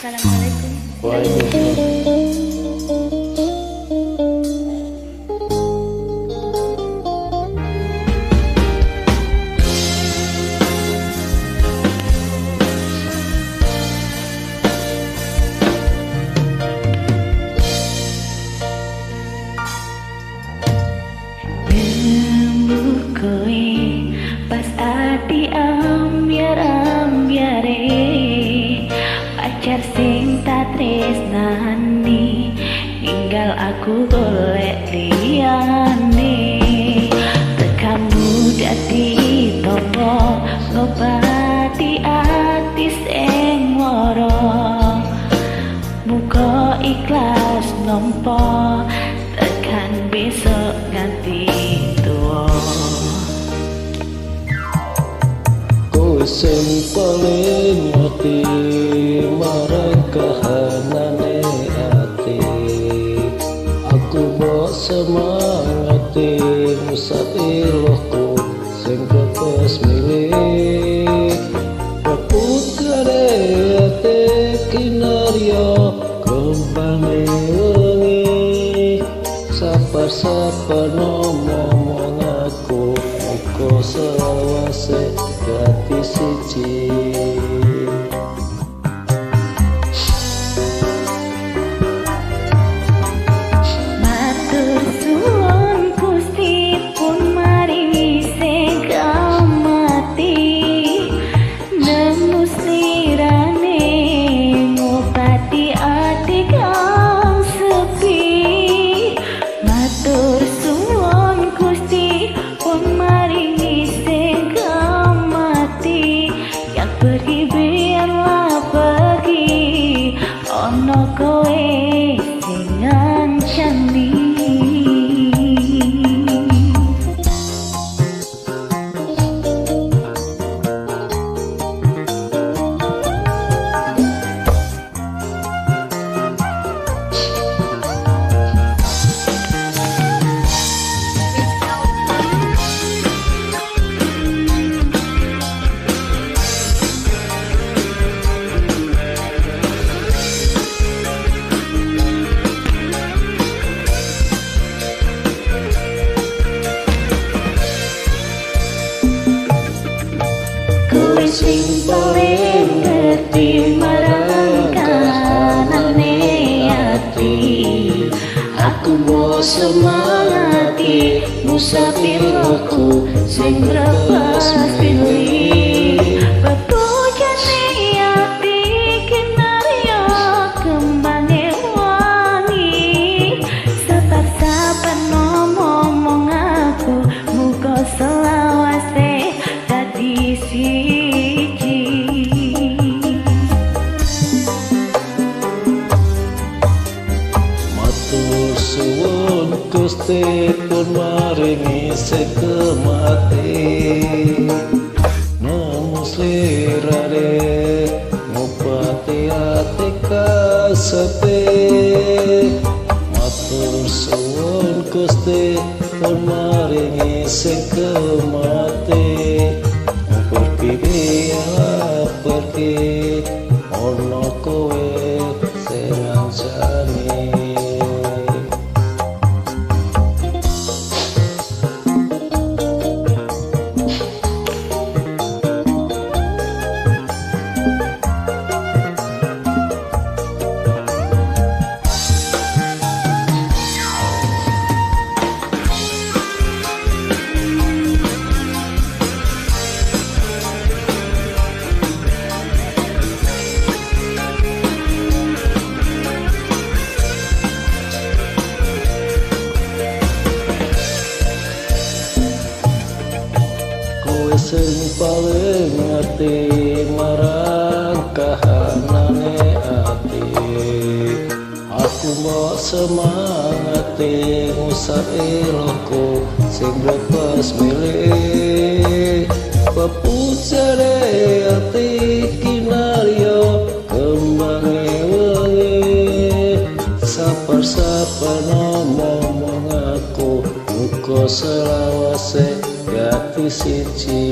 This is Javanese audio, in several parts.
Assalamualaikum. Waalaikumsalam. Pas ati ambyar-ambyare pacar sing tak tresnani ninggal aku golek liyane tekamu dadi topo ngobati ati sing lara muga ikhlas nampa tekan besok nganti tuwa. Sing paling ngerti marang kahanane ati aku mbok semangati musatilku sing tetes milih peputane ati kinarya kembane wengi sapar-sapar ngomong aku muka selawase hati siji. Matur suwun Gusti pun maringi sing kamati nemu slirane ngobati ati kang sepi. Matur suwun Gusti pun maringi sing pergi biarlah pergi ono kowe sing ngancani. Sing paling ngerti marang kahanane ati aku mau semangati musafirku sing lepas pilih pepujane ati kinarya kembane wangi sabar-sabar ngomong aku muga selawase dadi siji. Suwun Gusti pun maringi sekemati nemu slirane ngobati ati kasepi. Matur suwun Gusti pun maringi sekemati pergi biarlah pergi ono kowe sing ngancani. Sing paling ngerti marang kahanane ati aku mau semangati musafirku sing lepas milih pepujane ati kinarya kembane wengi sapar-sapar ngomong aku muka selawase hati siji.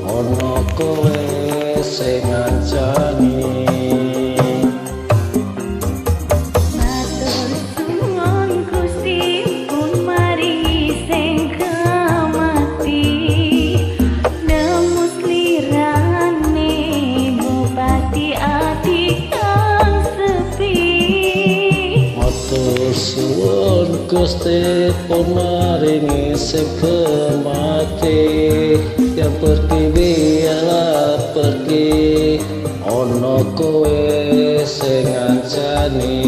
ana kowe sing ngancani. Matur suwun Gusti pun mari sing kemati nemu slirane bupati ati kang sepi. Matur suwun Gusti pun maringi sing kemati, yang pergi biarlah pergi, ono kowe sing ngancani,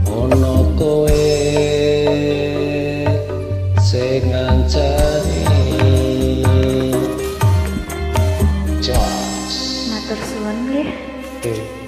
ono kowe sing ngancani. Jos. Matur suwun nggih. Oke.